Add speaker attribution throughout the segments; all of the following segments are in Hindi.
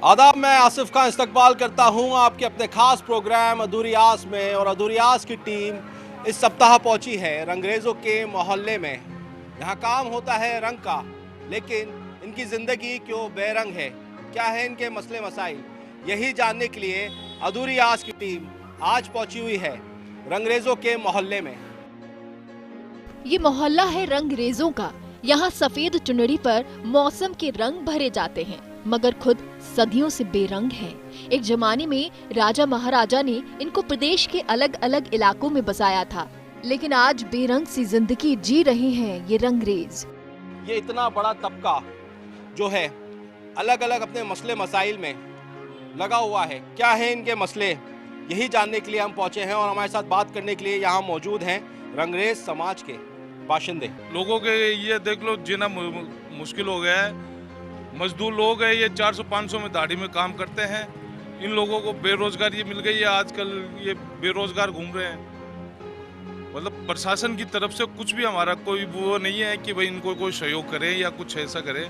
Speaker 1: आदाब, मैं आसिफ खान इस्तकबाल करता हूं आपके अपने खास प्रोग्राम अधूरी आस में। और अधूरी आस की टीम इस सप्ताह पहुंची है रंगरेजों के मोहल्ले में। यहां काम होता है रंग का, लेकिन इनकी ज़िंदगी क्यों बेरंग है, क्या है इनके मसले मसाइल, यही जानने के लिए अधूरी आस की टीम आज पहुंची हुई है रंगरेजों के मोहल्ले में।
Speaker 2: ये मोहल्ला है रंगरेजों का। यहाँ सफेद चुनरी पर मौसम के रंग भरे जाते हैं, मगर खुद सदियों से बेरंग हैं। एक जमाने में राजा महाराजा ने इनको प्रदेश के अलग अलग इलाकों में बसाया था, लेकिन आज बेरंग सी जिंदगी जी रहे हैं ये रंगरेज।
Speaker 1: ये इतना बड़ा तबका जो है अलग अलग अपने मसले मसाइल में लगा हुआ है, क्या है इनके मसले, यही जानने के लिए हम पहुंचे हैं। और हमारे साथ बात करने के लिए यहाँ मौजूद हैं रंगरेज समाज के बाशिंदे।
Speaker 3: लोगों के ये देख लो जीना मुश्किल हो गया है। मजदूर लोग हैं, ये 400-500 में दाढ़ी में काम करते हैं। इन लोगों को बेरोजगारी ये मिल गई है, आजकल ये बेरोजगार घूम रहे हैं। मतलब प्रशासन की तरफ से कुछ भी हमारा कोई वो नहीं है कि भाई इनको कोई सहयोग करे या कुछ ऐसा करे।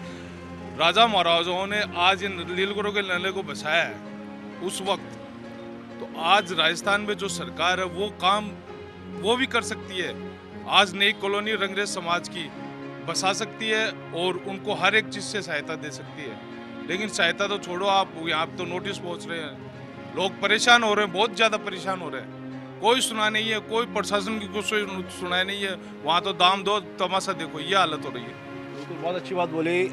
Speaker 3: राजा महाराजाओं ने आज इन नीलगिरों के नाले को बसाया है उस वक्त, तो आज राजस्थान में जो सरकार है वो काम वो भी कर सकती है। आज नई कॉलोनी रंगरेज समाज की बसा सकती है और उनको हर एक चीज़ से सहायता दे सकती है। लेकिन सहायता तो छोड़ो, आप यहाँ तो नोटिस पहुँच रहे हैं, लोग परेशान हो रहे हैं, बहुत ज़्यादा परेशान हो रहे हैं। कोई सुना नहीं है, कोई प्रशासन की कुछ सुनाई नहीं है। वहाँ तो दाम दो तमाशा देखो, ये हालत हो रही है।
Speaker 1: बिल्कुल, बहुत अच्छी बात बोली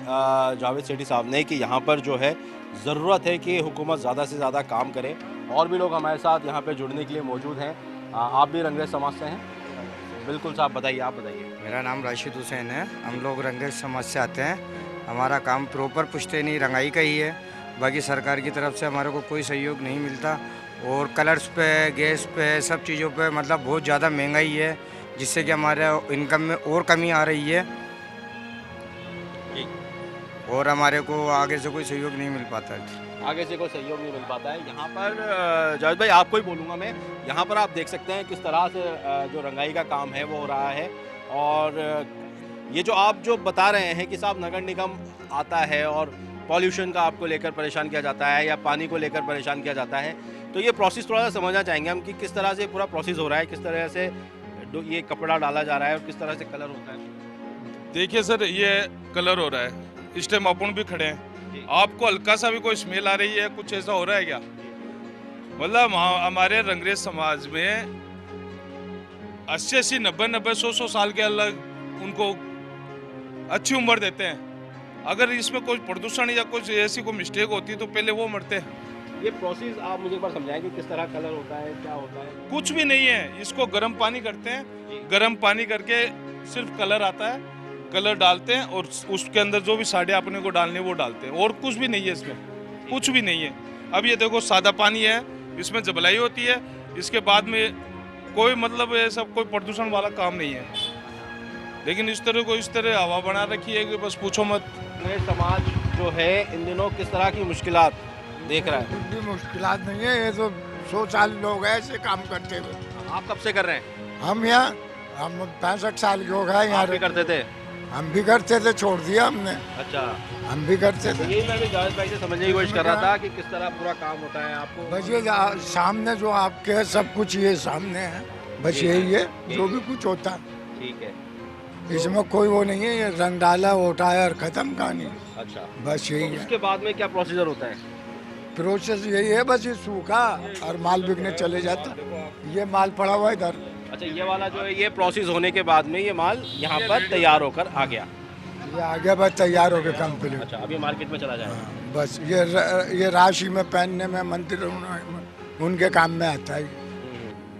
Speaker 1: जावेद सेठी साहब ने कि यहाँ पर जो है ज़रूरत है कि हुकूमत ज़्यादा से ज़्यादा काम करे। और भी लोग हमारे साथ यहाँ पे जुड़ने के लिए मौजूद हैं। आप भी रंगरेज समाज से हैं? बिल्कुल साहब, बताइए, आप बताइए।
Speaker 4: मेरा नाम राशिद हुसैन है। हम लोग रंगरेज समाज से आते हैं। हमारा काम प्रॉपर पुश्तैनी रंगाई का ही है। बाकी सरकार की तरफ से हमारे को कोई सहयोग नहीं मिलता। और कलर्स पे, गैस पे, सब चीज़ों पे मतलब बहुत ज़्यादा महंगाई है, जिससे कि हमारे इनकम में और कमी आ रही है और हमारे को आगे से कोई सहयोग नहीं मिल पाता है।
Speaker 1: आगे से कोई सहयोग नहीं मिल पाता है। यहाँ पर जावेद भाई, आपको ही बोलूँगा मैं, यहाँ पर आप देख सकते हैं किस तरह से जो रंगाई का काम है वो हो रहा है। और ये जो आप जो बता रहे हैं कि साहब नगर निगम आता है और पॉल्यूशन का आपको लेकर परेशान किया जाता है या पानी को लेकर परेशान किया जाता है, तो ये प्रोसेस थोड़ा सा समझना चाहेंगे हम कि किस तरह से पूरा प्रोसेस हो रहा है, किस तरह से ये कपड़ा डाला जा रहा है और किस तरह से कलर होता है।
Speaker 3: देखिए सर, ये कलर हो रहा है, इस टाइम अपन भी खड़े हैं, आपको हल्का सा भी कोई स्मेल आ रही है, कुछ ऐसा हो रहा है क्या? मतलब हमारे रंगरेज समाज में 80-80, 90-90, 100-100 साल के अलग उनको अच्छी उम्र देते हैं। अगर इसमें कोई प्रदूषण या कुछ ऐसी कोई मिस्टेक होती है तो पहले वो मरते हैं।
Speaker 1: ये प्रोसेस आप मुझे एक बार समझाएं कि किस तरह कलर होता है, क्या होता है?
Speaker 3: कुछ भी नहीं है, इसको गर्म पानी करते हैं, गर्म पानी करके सिर्फ कलर आता है, कलर डालते हैं और उसके अंदर जो भी साड़ियाँ अपने को डालने वो डालते हैं, और कुछ भी नहीं है इसमें, कुछ भी नहीं है। अब ये देखो सादा पानी है, इसमें जबलाई होती है, इसके बाद में कोई मतलब ये सब कोई प्रदूषण वाला काम नहीं है। लेकिन इस तरह हवा बना रखी है कि बस पूछो मत।
Speaker 1: रंगरेज समाज जो है इन दिनों किस तरह की मुश्किलात देख रहा है?
Speaker 5: कुछ भी मुश्किलात नहीं है, ये तो 100 साल लोग हैं ऐसे काम करते हुए।
Speaker 1: आप कब से कर रहे हैं?
Speaker 5: हम 65 साल के हो गए यहाँ।
Speaker 1: आप भी करते थे?
Speaker 5: हम भी करते थे, छोड़ दिया हमने।
Speaker 1: अच्छा,
Speaker 5: हम भी करते
Speaker 1: तो
Speaker 5: थे।
Speaker 1: यही मैं भी जावेद भाई से समझने की कोशिश कर रहा था कि किस तरह पूरा काम होता है आपको।
Speaker 5: बस ये सामने जो आपके है सब कुछ ये सामने है, बस यही है जो भी कुछ होता है।
Speaker 1: ठीक है,
Speaker 5: इसमें कोई वो नहीं है, ये रंग डाला उठाया और खत्म कहानी।
Speaker 1: अच्छा,
Speaker 5: बस यही
Speaker 1: तो
Speaker 5: है।
Speaker 1: उसके बाद में क्या प्रोसीजर होता है?
Speaker 5: प्रोसेस यही है, बस ये सूखा और माल बिकने चले जाता। ये माल पड़ा हुआ इधर।
Speaker 1: अच्छा, ये वाला जो है ये प्रोसेस होने के बाद में ये माल यहाँ पर तैयार होकर आ गया।
Speaker 5: ये आ गया, बस तैयार हो गया कंप्लीट।
Speaker 1: अच्छा, अभी मार्केट में चला जाएगा।
Speaker 5: बस ये राशि में पहनने में मंत्री उनके काम में आता है।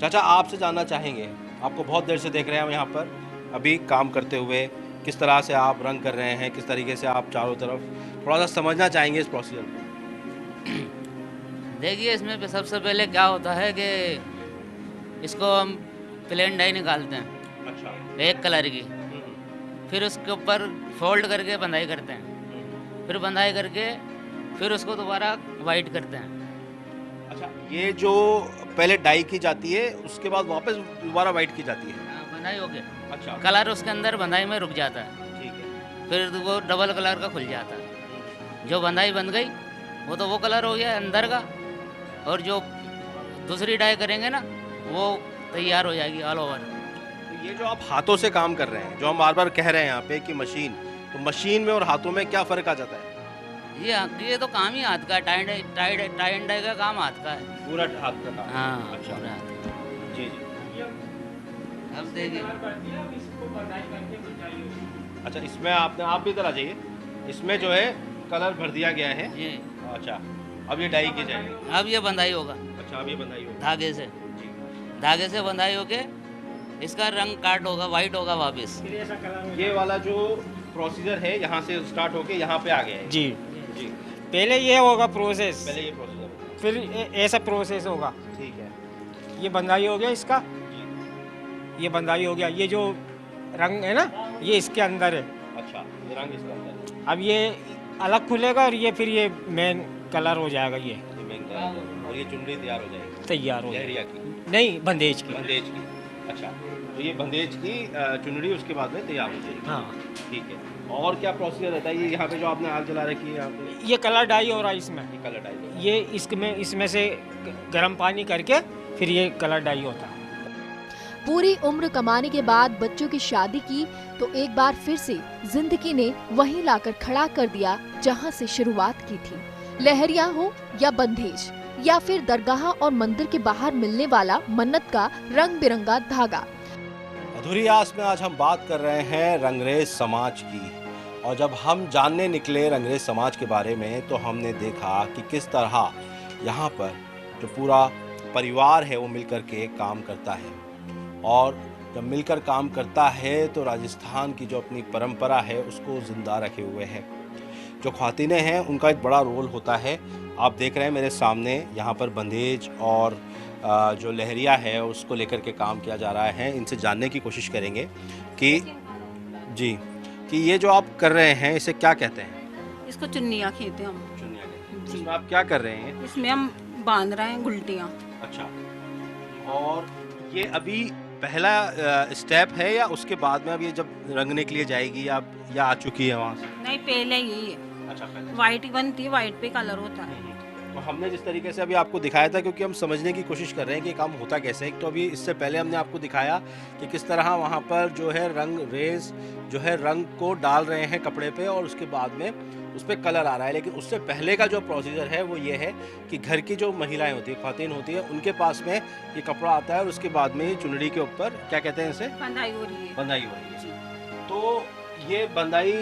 Speaker 1: चाचा, आपसे जानना चाहेंगे, आपको बहुत देर से देख रहे हैं हम यहाँ पर अभी काम करते हुए, किस तरह से आप रंग कर रहे हैं, किस तरीके से आप चारों तरफ, थोड़ा सा समझना चाहेंगे इस प्रोसीजर को।
Speaker 6: देखिए, इसमें सबसे पहले क्या होता है कि इसको हम प्लेन डाई निकालते हैं।
Speaker 1: अच्छा।
Speaker 6: एक कलर की, फिर उसके ऊपर फोल्ड करके बंधाई करते हैं, फिर बंधाई करके फिर उसको दोबारा वाइट करते हैं।
Speaker 1: अच्छा, ये जो पहले डाई की जाती है उसके बाद वापस दोबारा वाइट की जाती है?
Speaker 6: बंधाई हो गया,
Speaker 1: अच्छा,
Speaker 6: कलर उसके अंदर बंधाई में रुक जाता है,
Speaker 1: ठीक है।
Speaker 6: फिर वो डबल कलर का खुल जाता है। जो बंधाई बन गई वो तो वो कलर हो गया अंदर का, और जो दूसरी डाई करेंगे ना वो तैयार हो जाएगी ऑल ओवर।
Speaker 1: तो ये जो आप हाथों से काम कर रहे हैं, जो हम बार बार कह रहे हैं यहाँ पे कि मशीन, तो मशीन में और हाथों में क्या फ़र्क आ जाता है?
Speaker 6: ये तो काम ही हाथ का है, टाई एंड डाई का काम हाथ का है।
Speaker 1: पूरा हाथ का काम।
Speaker 6: हाँ
Speaker 1: अच्छा।
Speaker 6: पूरा हाथ का।
Speaker 1: जी जी।
Speaker 6: अब देखिए,
Speaker 1: अच्छा, इसमें आप भी इधर आ जाइए। इसमें जो है कलर भर दिया गया है।
Speaker 6: ये
Speaker 1: अच्छा, अब ये डाई की जाएगी।
Speaker 6: अब ये बंधाई होगा
Speaker 1: अच्छा, अब ये बंधाई होगी।
Speaker 6: धागे से,
Speaker 1: जी।
Speaker 6: धागे से बंधाई होके इसका रंग काट होगा, वाइट होगा वापस।
Speaker 1: ये वाला जो प्रोसीजर है यहाँ से स्टार्ट होके यहाँ पे आ गया है।
Speaker 7: जी,
Speaker 1: जी।
Speaker 7: पहले ये होगा प्रोसेस,
Speaker 1: पहले ये प्रोसीजर।
Speaker 7: फिर ऐसा प्रोसेस होगा।
Speaker 1: ठीक है।
Speaker 7: ये बंधाई हो गया इसका,
Speaker 1: जी।
Speaker 7: ये बंधाई हो गया। ये जो रंग है ना, ये इसके अंदर है।
Speaker 1: अच्छा, ये रंग इसका अंदर है।
Speaker 7: अब ये अलग खुलेगा और ये फिर ये मेन कलर हो जाएगा। ये
Speaker 1: ये मेन कलर है। और ये चुनरी तैयार हो जाएगी
Speaker 7: तैयार हो
Speaker 1: लहरिया
Speaker 7: जाएगा।
Speaker 1: की,
Speaker 7: नहीं, बंदेज की।
Speaker 1: बंदेज की। अच्छा, तो ये बंदेज की चुनरी उसके बाद में तैयार हो जाएगी।
Speaker 7: हाँ,
Speaker 1: ठीक है। और क्या प्रोसीजर रहता है? ये यहाँ पे जो आपने आग जला रखी है यहाँ पे,
Speaker 7: ये कलर डाई हो रहा है इसमें।
Speaker 1: ये कलर डाई।
Speaker 7: ये इसमें से गर्म पानी करके फिर ये कलर डाई होता है।
Speaker 2: पूरी उम्र कमाने के बाद बच्चों की शादी की तो एक बार फिर से जिंदगी ने वहीं लाकर खड़ा कर दिया जहां से शुरुआत की थी। लहरिया हो या बंधेज या फिर दरगाह और मंदिर के बाहर मिलने वाला मन्नत का रंग बिरंगा धागा।
Speaker 1: अधूरी आस में आज हम बात कर रहे हैं रंगरेज समाज की, और जब हम जानने निकले रंगरेज समाज के बारे में तो हमने देखा कि किस तरह यहाँ पर जो पूरा परिवार है वो मिलकर के काम करता है, और जब मिलकर काम करता है तो राजस्थान की जो अपनी परंपरा है उसको ज़िंदा रखे हुए है। जो ख्वातीनें हैं उनका एक बड़ा रोल होता है। आप देख रहे हैं मेरे सामने यहाँ पर बंधेज और जो लहरिया है उसको लेकर के काम किया जा रहा है। इनसे जानने की कोशिश करेंगे कि जी, कि ये जो आप कर रहे हैं इसे क्या कहते हैं?
Speaker 8: इसको चुन्नियाँ कहते हैं हम।
Speaker 1: चुनिया कहते हैं।
Speaker 8: जी।
Speaker 1: इसमें आप क्या कर रहे हैं?
Speaker 8: इसमें हम बांध रहे हैं गुलटियाँ।
Speaker 1: अच्छा, और ये अभी पहला स्टेप है या उसके बाद में अब ये जब रंगने के लिए जाएगी या आ चुकी है वहाँ से?
Speaker 8: नहीं, पहले यही है।
Speaker 1: अच्छा, पहले।
Speaker 8: वाइट ही बनती है, वाइट पे कलर होता है।
Speaker 1: तो हमने जिस तरीके से अभी आपको दिखाया था, क्योंकि हम समझने की कोशिश कर रहे हैं कि काम होता कैसे है, तो अभी इससे पहले हमने आपको दिखाया कि किस तरह वहाँ पर जो है रंग रेज जो है रंग को डाल रहे हैं कपड़े पे और उसके बाद में उस पर कलर आ रहा है। लेकिन उससे पहले का जो प्रोसीजर है वो ये है कि घर की जो महिलाएं होती है, ख्वातीन होती है, उनके पास में ये कपड़ा आता है और उसके बाद में चुनरी के ऊपर क्या कहते हैं इसे?
Speaker 8: बंधाई हो रही है।
Speaker 1: बंधाई हो रही है। तो ये बंधाई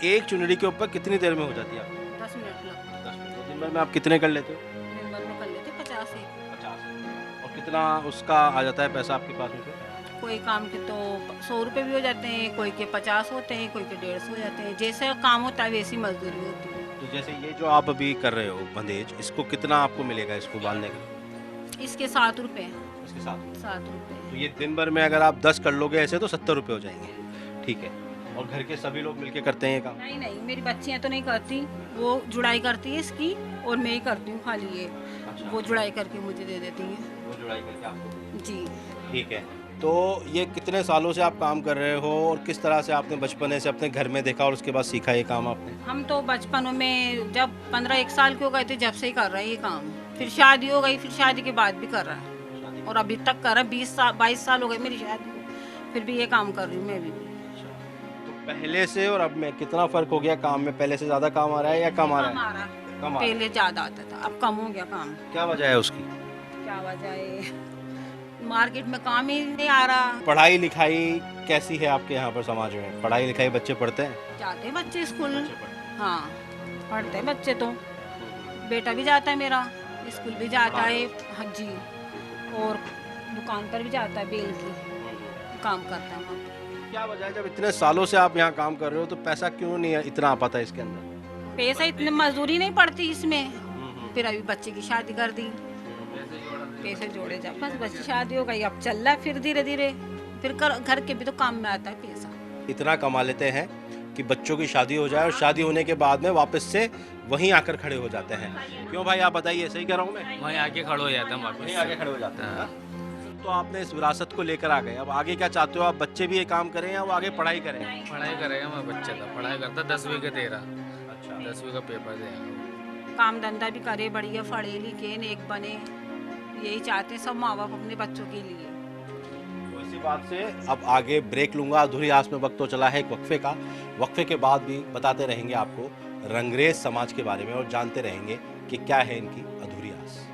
Speaker 1: एक चुनरी के ऊपर कितनी देर में हो जाती है?
Speaker 8: 10 मिनट लगता
Speaker 1: 10 मिनट। तो दिन भर में आप कितने कर लेते हो?
Speaker 8: है। दिन भर में कर लेते 50 से।
Speaker 1: 50। और कितना उसका आ जाता है पैसा आपके पास में फिर?
Speaker 8: कोई काम के तो 100 रुपये भी हो जाते हैं, कोई के 50 होते हैं, कोई के 150 हो जाते हैं। जैसे काम होता है वैसी मजदूरी होती है।
Speaker 1: तो जैसे ये जो आप अभी कर रहे हो बंदेज, इसको कितना आपको मिलेगा इसको बांधने का?
Speaker 8: इसके 7 रुपये।
Speaker 1: इसके साथ
Speaker 8: 7 रुपये।
Speaker 1: तो ये दिन भर में अगर आप 10 कर लोगे ऐसे तो 70 रुपये हो जाएंगे। ठीक है। और घर के सभी लोग मिलके करते हैं ये काम?
Speaker 8: नहीं नहीं, मेरी बच्चियाँ तो नहीं करती, वो जुड़ाई करती है इसकी और मैं ही करती हूँ खाली ये।
Speaker 1: अच्छा।
Speaker 8: वो जुड़ाई करके मुझे दे देती हैं।
Speaker 1: वो जुड़ाई करके आपको?
Speaker 8: जी।
Speaker 1: ठीक है। तो ये कितने सालों से आप काम कर रहे हो और किस तरह से आपने बचपने से अपने घर में देखा और उसके बाद सीखा ये काम आपने?
Speaker 8: हम तो बचपन में जब 15-1 साल के हो गए थे जब से ही कर रहे हैं ये काम। फिर शादी हो गई, फिर शादी के बाद भी कर रहा है और अभी तक कर रहा है। 22 साल हो गए मेरी शादी को, फिर भी ये काम कर रही हूँ मैं भी।
Speaker 1: तो पहले से और अब में कितना फर्क हो गया काम में? पहले से ज्यादा काम आ रहा है या कम आ रहा है?
Speaker 8: कम आ रहा है।
Speaker 1: कम आ रहा है।
Speaker 8: पहले ज्यादा आता था, अब कम हो गया काम।
Speaker 1: क्या वजह है उसकी?
Speaker 8: क्या वजह है? मार्केट में काम ही नहीं आ रहा।
Speaker 1: पढ़ाई लिखाई कैसी है आपके यहाँ पर समाज में? पढ़ाई लिखाई बच्चे पढ़ते हैं?
Speaker 8: जाते हैं बच्चे स्कूल। हाँ, पढ़ते हैं बच्चे तो। बेटा भी जाता है मेरा, स्कूल भी जाता है। हाँ जी। और दुकान पर भी जाता है, बेल की काम करता है वहाँ।
Speaker 1: क्या वजह है जब इतने सालों से आप यहाँ काम कर रहे हो तो पैसा क्यों नहीं इतना आ पाता इसके अंदर?
Speaker 8: पैसा इतनी मजदूरी नहीं पड़ती इसमें। फिर अभी बच्चे की शादी कर दी, पैसे जोड़े जा, बस बच्ची शादी हो गई, अब चल रहा है। फिर धीरे धीरे फिर घर के भी तो काम में आता है पैसा।
Speaker 1: इतना कमा लेते हैं कि बच्चों की शादी हो जाए और शादी होने के बाद में वापस से वहीं आकर खड़े हो जाते हैं। क्यों भाई, आप बताइए, सही कह रहा हूँ मैं?
Speaker 6: वहीं आके खड़े हो जाते हैं वापस।
Speaker 1: वहीं आके खड़े हो जाते हैं। हाँ? तो आपने इस विरासत को लेकर आ गए, अब आगे क्या चाहते हो? आप बच्चे भी ये काम करें या वो आगे पढ़ाई करें?
Speaker 9: पढ़ाई करेगा मैं बच्चा था, पढ़ाई करता 10वीं का दे रहा,
Speaker 1: अच्छा,
Speaker 9: 10वीं का पेपर दे।
Speaker 8: काम धंधा भी करे, बढ़िया पढ़े लिखे नेक बने, यही चाहते हैं सब माँ बाप अपने बच्चों के लिए।
Speaker 1: तो इसी बात से अब आगे ब्रेक लूंगा, अधूरी आस में वक्त तो चला है एक वक्फे का। वक्फे के बाद भी बताते रहेंगे आपको रंगरेज समाज के बारे में और जानते रहेंगे कि क्या है इनकी अधूरी आस।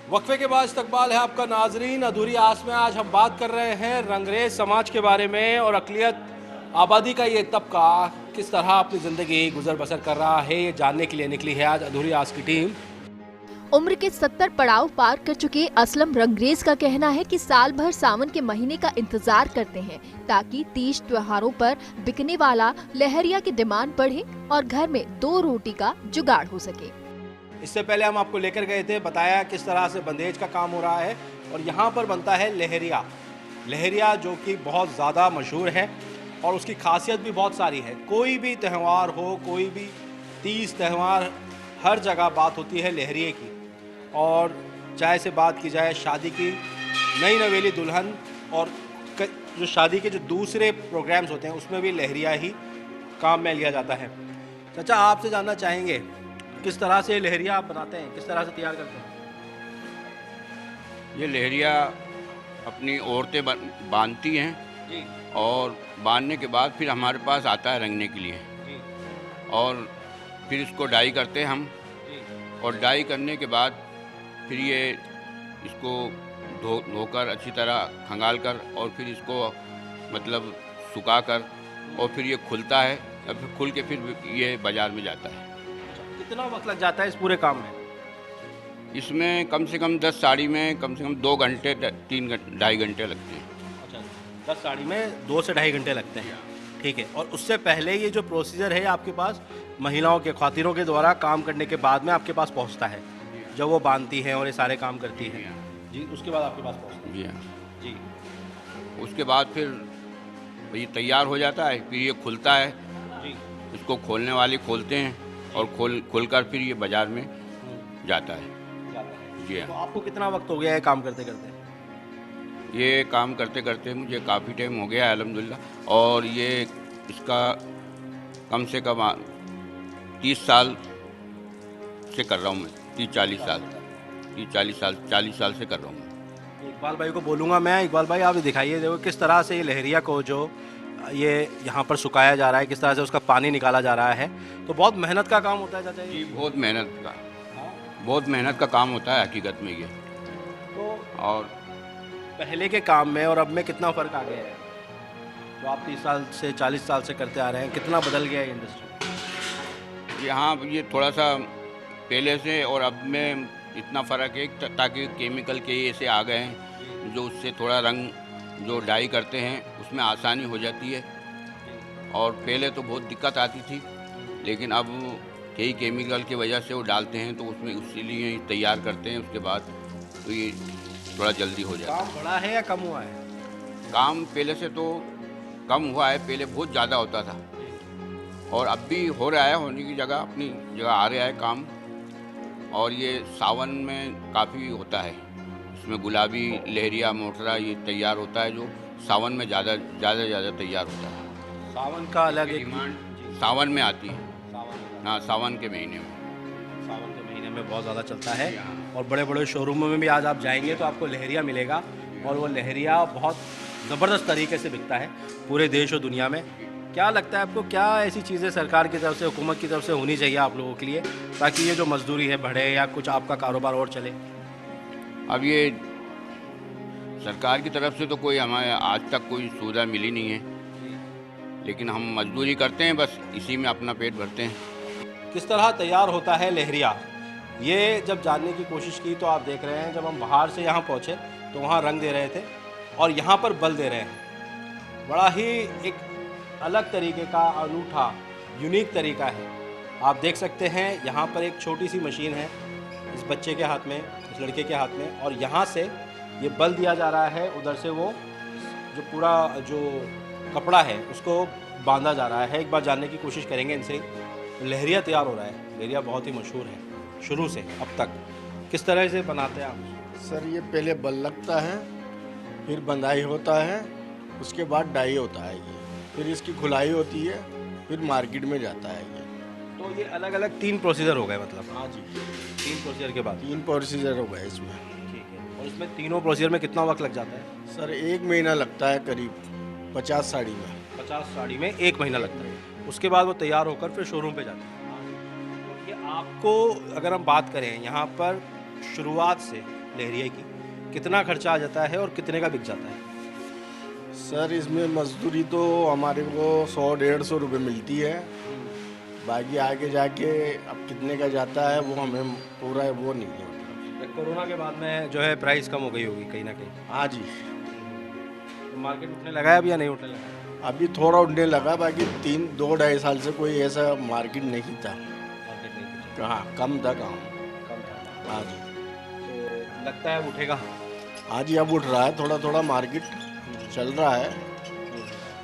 Speaker 1: वक्फे के बाद इस्तकबाल है आपका नाजरीन। अधूरी आस में आज हम बात कर रहे हैं रंगरेज समाज के बारे में और अक़लियत आबादी का ये तबका किस तरह अपनी ज़िंदगी गुजर बसर कर रहा है, ये जानने के लिए निकली है आज अधूरी आस की टीम।
Speaker 2: उम्र के 70 पड़ाव पार कर चुके असलम रंगरेज का कहना है कि साल भर सावन के महीने का इंतजार करते हैं ताकि तीज त्योहारों पर बिकने वाला लहरिया की डिमांड बढ़े और घर में 2 रोटी का जुगाड़ हो सके।
Speaker 1: इससे पहले हम आपको लेकर गए थे, बताया किस तरह से बंदेज का काम हो रहा है और यहाँ पर बनता है लहरिया। लहरिया जो कि बहुत ज़्यादा मशहूर है और उसकी खासियत भी बहुत सारी है। कोई भी त्यौहार हो, कोई भी तीज त्यौहार, हर जगह बात होती है लहरिये की। और चाहे से बात की जाए शादी की, नई नवेली दुल्हन और जो शादी के जो दूसरे प्रोग्राम्स होते हैं उसमें भी लहरिया ही काम में लिया जाता है। चाचा, आपसे जानना चाहेंगे किस तरह से लहरिया आप बनाते हैं, किस तरह से तैयार करते हैं?
Speaker 9: ये लहरिया अपनी औरतें बांधती हैं
Speaker 1: जी
Speaker 9: और बांधने के बाद फिर हमारे पास आता है रंगने के लिए
Speaker 1: जी
Speaker 9: और फिर इसको डाई करते हैं हम।
Speaker 1: जी।
Speaker 9: और डाई करने के बाद फिर ये इसको धोकर अच्छी तरह खंगाल कर और फिर इसको मतलब सुखा कर और फिर ये खुलता है और फिर खुल के फिर ये बाज़ार में जाता है।
Speaker 1: कितना वक्त लग जाता है इस पूरे काम में?
Speaker 9: इसमें कम से कम 10 साड़ी में कम से कम 2 घंटे 2.5 घंटे लगते हैं।
Speaker 1: अच्छा, 10 साड़ी में 2 से ढाई घंटे लगते हैं। ठीक है। और उससे पहले ये जो प्रोसीजर है आपके पास महिलाओं के, ख्वातीनों के द्वारा काम करने के बाद में आपके पास पहुंचता है, जब वो बांधती हैं और ये सारे काम करती हैं जी, उसके बाद आपके पास पहुंचता है।
Speaker 9: जी हाँ
Speaker 1: जी।
Speaker 9: उसके बाद फिर ये तैयार हो जाता है, फिर ये खुलता है
Speaker 1: जी।
Speaker 9: इसको खोलने वाले खोलते हैं और खोलकर फिर ये बाज़ार में जाता है। जी
Speaker 1: तो
Speaker 9: हाँ।
Speaker 1: आपको कितना वक्त हो गया है काम करते करते?
Speaker 9: ये काम करते करते मुझे काफ़ी टाइम हो गया है अल्हम्दुलिल्लाह। और ये इसका कम से कम 30 साल से कर रहा हूँ मैं, 30-40 साल 40 साल से कर रहा हूँ मैं।
Speaker 1: इकबाल भाई को बोलूँगा मैं। इकबाल भाई, आप दिखाइए, देखो किस तरह से ये लहरिया को जो ये यहाँ पर सुखाया जा रहा है, किस तरह से उसका पानी निकाला जा रहा है। तो बहुत मेहनत का काम होता है चाचा
Speaker 9: जी,
Speaker 1: ये?
Speaker 9: बहुत मेहनत का काम होता है हकीकत में ये।
Speaker 1: तो
Speaker 9: और
Speaker 1: पहले के काम में और अब में कितना फ़र्क आ गया है? तो आप 30 साल से 40 साल से करते आ रहे हैं, कितना बदल गया है इंडस्ट्री?
Speaker 9: यहाँ ये थोड़ा सा पहले से और अब में इतना फ़र्क है ताकि केमिकल के ऐसे आ गए हैं जो उससे थोड़ा रंग जो डाई करते हैं उसमें आसानी हो जाती है। और पहले तो बहुत दिक्कत आती थी, लेकिन अब कई केमिकल की वजह से वो डालते हैं तो उसमें इसीलिए तैयार करते हैं। उसके बाद तो ये थोड़ा जल्दी हो जाता है।
Speaker 1: काम बढ़ा है या कम हुआ है?
Speaker 9: काम पहले से तो कम हुआ है, पहले बहुत ज़्यादा होता था और अब भी हो रहा है, होने की जगह अपनी जगह आ रहा है काम। और ये सावन में काफ़ी होता है, इसमें गुलाबी लहरिया मोटरा ये तैयार होता है जो सावन में ज़्यादा तैयार होता है।
Speaker 1: सावन का अलग एक
Speaker 9: डिमांड सावन में आती है। हाँ, सावन के महीने में।
Speaker 1: सावन के महीने में बहुत ज़्यादा चलता है और बड़े बड़े शोरूमों में भी आज आप जाएंगे तो आपको लहरिया मिलेगा और वो लहरिया बहुत ज़बरदस्त तरीके से बिकता है पूरे देश और दुनिया में। क्या लगता है आपको, क्या ऐसी चीज़ें सरकार की तरफ से, हुकूमत की तरफ से होनी चाहिए आप लोगों के लिए ताकि ये जो मजदूरी है बढ़े या कुछ आपका कारोबार और चले?
Speaker 9: अब ये सरकार की तरफ से तो कोई हमें आज तक कोई सुविधा मिली नहीं है, लेकिन हम मजदूरी करते हैं, बस इसी में अपना पेट भरते हैं।
Speaker 1: किस तरह तैयार होता है लहरिया, ये जब जानने की कोशिश की तो आप देख रहे हैं जब हम बाहर से यहाँ पहुँचे तो वहाँ रंग दे रहे थे और यहाँ पर बल दे रहे हैं। बड़ा ही एक अलग तरीके का अनूठा यूनिक तरीका है। आप देख सकते हैं यहाँ पर एक छोटी सी मशीन है इस बच्चे के हाथ में, इस लड़के के हाथ में, और यहाँ से ये बल दिया जा रहा है, उधर से वो जो पूरा जो कपड़ा है उसको बांधा जा रहा है। एक बार जानने की कोशिश करेंगे इनसे। लहरिया तैयार हो रहा है। लहरिया बहुत ही मशहूर है शुरू से अब तक। किस तरह से बनाते हैं आप?
Speaker 10: सर ये पहले बल लगता है, फिर बंधाई होता है, उसके बाद डाई होता है ये, फिर इसकी खुलाई होती है, फिर मार्केट में जाता है ये।
Speaker 1: तो ये अलग अलग 3 प्रोसीजर हो गए मतलब?
Speaker 10: हाँ जी,
Speaker 1: 3 प्रोसीजर के बाद
Speaker 10: 3 प्रोसीजर हो गए इसमें।
Speaker 1: ठीक है। और इसमें तीनों प्रोसीजर में कितना वक्त लग जाता है?
Speaker 10: सर 1 महीना लगता है करीब 50 साड़ी में।
Speaker 1: 50 साड़ी में 1 महीना लगता है। उसके बाद वो तैयार होकर फिर शोरूम पे जाता है। ये आपको अगर हम बात करें यहाँ पर शुरुआत से लहरिया की कितना खर्चा आ जाता है और कितने का बिक जाता है?
Speaker 10: सर इसमें मजदूरी तो हमारे को 100-150 रुपये मिलती है, बाकी आगे जाके अब कितने का जाता है वो हमें पूरा वो नहीं है। मतलब
Speaker 1: कोरोना के बाद में जो है प्राइस कम हो गई होगी कहीं ना कहीं।
Speaker 10: हाँ जी,
Speaker 1: तो मार्केट उठने लगा है अभी या नहीं उठने लगा?
Speaker 10: अभी थोड़ा उठने लगा, बाकी 2-2.5 साल से कोई ऐसा मार्केट नहीं था।
Speaker 1: मार्केट नहीं कुछ
Speaker 10: कहाँ कम था, कहाँ।
Speaker 1: कम था।
Speaker 10: हाँ जी,
Speaker 1: तो लगता है अब उठेगा?
Speaker 10: हाँ जी, अब उठ रहा है थोड़ा थोड़ा, मार्केट चल रहा है।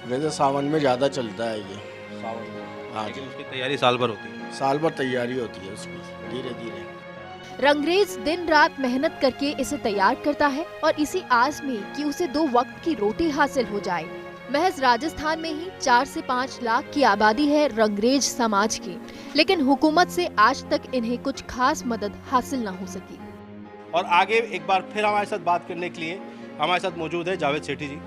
Speaker 10: वैसे सावन में ज़्यादा चलता है ये।
Speaker 1: सावन में?
Speaker 10: हाँ
Speaker 1: लेकिन
Speaker 10: जी,
Speaker 1: उसकी तैयारी साल भर होती है।
Speaker 10: साल भर तैयारी होती है उसकी, धीरे धीरे।
Speaker 2: रंगरेज दिन रात मेहनत करके इसे तैयार करता है और इसी आस में कि उसे 2 वक्त की रोटी हासिल हो जाए। महज राजस्थान में ही 4 से 5 लाख की आबादी है रंगरेज समाज की, लेकिन हुकूमत से आज तक इन्हें कुछ खास मदद हासिल न हो सकी।
Speaker 1: और आगे एक बार फिर हमारे साथ बात करने के लिए हमारे साथ मौजूद है जावेद सेठी जी।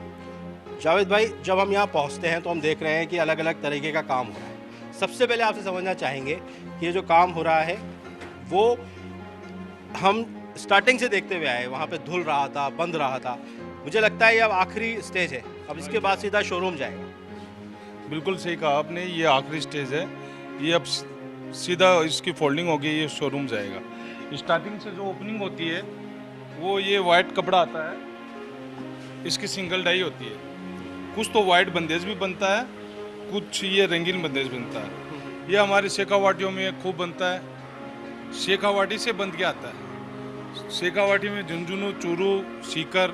Speaker 1: जावेद भाई, जब हम यहाँ पहुँचते हैं तो हम देख रहे हैं कि अलग अलग तरीके का काम हो रहा है। सबसे पहले आपसे समझना चाहेंगे कि ये जो काम हो रहा है वो हम स्टार्टिंग से देखते हुए आए, वहाँ पे धुल रहा था, बंद रहा था। मुझे लगता है ये अब आखिरी स्टेज है, अब इसके बाद सीधा शोरूम जाएगा।
Speaker 3: बिल्कुल सही कहा आपने, ये आखिरी स्टेज है। ये अब सीधा इसकी फोल्डिंग होगी, ये शोरूम जाएगा। स्टार्टिंग से जो ओपनिंग होती है वो ये वाइट कपड़ा आता है, इसकी सिंगल डाई होती है। कुछ तो वाइट बंदेज भी बनता है, कुछ ये रंगीन बंदेज बनता है। ये हमारे शेखावाटियों में खूब बनता है। शेखावाटी से बन के आता है। शेखावाटी में झुंझुनू, चूरू, सीकर,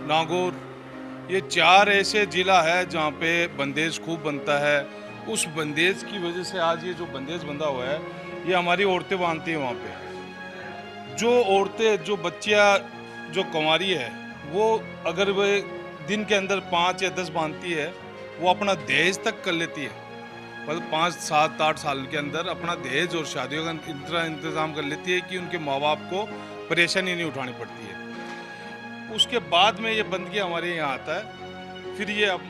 Speaker 3: नागौर, ये 4 ऐसे ज़िला है जहाँ पे बंदेज खूब बनता है। उस बंदेज की वजह से आज ये जो बंदेज बंधा हुआ है ये हमारी औरतें बांधती हैं वहाँ पे। जो औरतें, जो बच्चियाँ, जो कुंवारी है, वो अगर वे दिन के अंदर 5 या 10 बांधती है, वो अपना दहेज तक कर लेती है। मतलब 5, 7, 8 साल के अंदर अपना दहेज और शादियों का इतना इंतज़ाम कर लेती है कि उनके माँ बाप को परेशानी नहीं उठानी पड़ती है। उसके बाद में ये बंदगी हमारे यहाँ आता है, फिर ये अब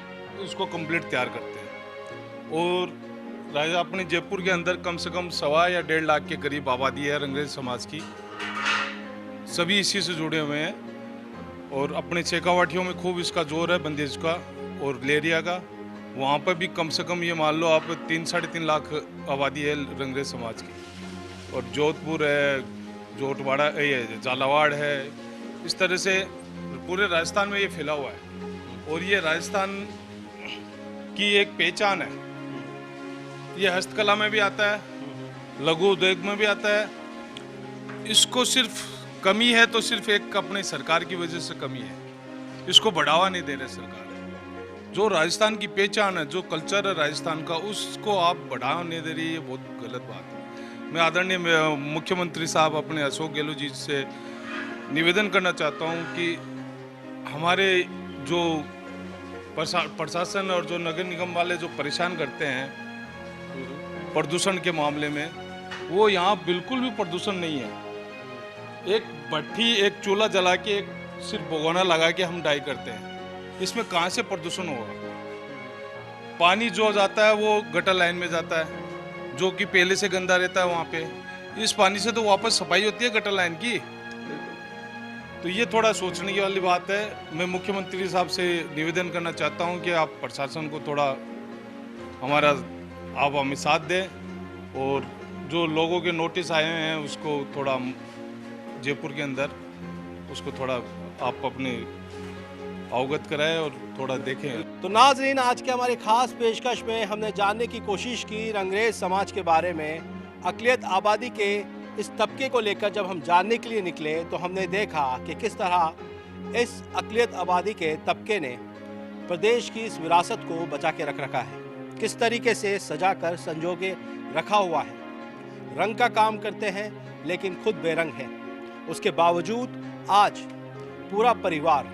Speaker 3: इसको कंप्लीट तैयार करते हैं। और राजा अपने जयपुर के अंदर कम से कम 1.25 या 1.5 लाख के करीब आबादी है रंगरेज समाज की। सभी इसी से जुड़े हुए हैं और अपने शेखावाटियों में खूब इसका जोर है बंदेज का और लहरिया का। वहाँ पर भी कम से कम ये मान लो आप 3-3.5 लाख आबादी है रंगरेज समाज की। और जोधपुर है, जोटवाड़ा, ये झालावाड़ है, इस तरह से पूरे राजस्थान में ये फैला हुआ है। और ये राजस्थान की एक पहचान है। ये हस्तकला में भी आता है, लघु उद्योग में भी आता है। इसको सिर्फ कमी है तो सिर्फ एक अपने सरकार की वजह से कमी है, इसको बढ़ावा नहीं दे रहे सरकार। जो राजस्थान की पहचान है, जो कल्चर है राजस्थान का, उसको आप बढ़ावा नहीं दे रही, ये बहुत गलत बात है। मैं आदरणीय मुख्यमंत्री साहब अपने अशोक गहलोत जी से निवेदन करना चाहता हूँ कि हमारे जो प्रशासन और जो नगर निगम वाले जो परेशान करते हैं प्रदूषण के मामले में, वो यहाँ बिल्कुल भी प्रदूषण नहीं है। एक भट्ठी, एक चूल्हा जला के, एक सिर्फ भगोना लगा के हम डाई करते हैं, इसमें कहाँ से प्रदूषण होगा? पानी जो जाता है वो गटर लाइन में जाता है, जो कि पहले से गंदा रहता है वहाँ पे। इस पानी से तो वापस सफाई होती है गटर लाइन की। तो ये थोड़ा सोचने की वाली बात है। मैं मुख्यमंत्री साहब से निवेदन करना चाहता हूँ कि आप प्रशासन को थोड़ा आप हमें साथ दें और जो लोगों के नोटिस आए हैं उसको थोड़ा जयपुर के अंदर उसको थोड़ा आप अपने अवगत कराएं और थोड़ा देखें।
Speaker 1: तो नाज़रीन, आज के हमारे खास पेशकश में हमने जानने की कोशिश की रंगरेज समाज के बारे में। अक़लियत आबादी के इस तबके को लेकर जब हम जानने के लिए निकले तो हमने देखा कि किस तरह इस अक़लियत आबादी के तबके ने प्रदेश की इस विरासत को बचा के रख रखा है, किस तरीके से सजा कर संजो के रखा हुआ है। रंग का काम करते हैं लेकिन खुद बेरंग है। उसके बावजूद आज पूरा परिवार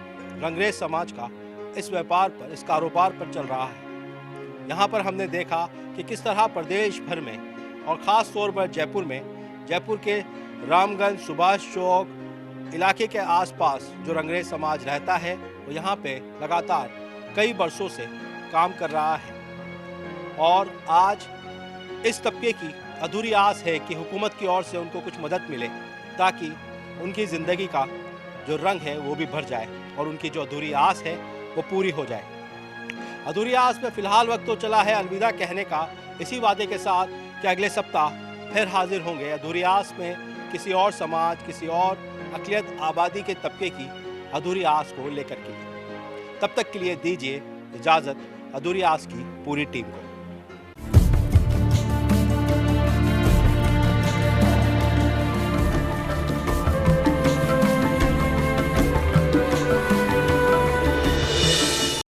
Speaker 1: रंगरेज समाज का इस व्यापार पर, इस कारोबार पर चल रहा है। यहाँ पर हमने देखा कि किस तरह प्रदेश भर में और ख़ास तौर पर जयपुर में, जयपुर के रामगंज, सुभाष चौक इलाके के आसपास जो रंगरेज समाज रहता है वो यहाँ पे लगातार कई वर्षों से काम कर रहा है। और आज इस तबके की अधूरी आस है कि हुकूमत की ओर से उनको कुछ मदद मिले ताकि उनकी ज़िंदगी का जो रंग है वो भी भर जाए और उनकी जो अधूरी आस है वो पूरी हो जाए। अधूरी आस में फ़िलहाल वक्त तो चला है अलविदा कहने का, इसी वादे के साथ कि अगले सप्ताह फिर हाजिर होंगे अधूरी आस में किसी और समाज, किसी और अक़लियत आबादी के तबके की अधूरी आस को लेकर के। तब तक के लिए दीजिए इजाज़त अधूरी आस की पूरी टीम को।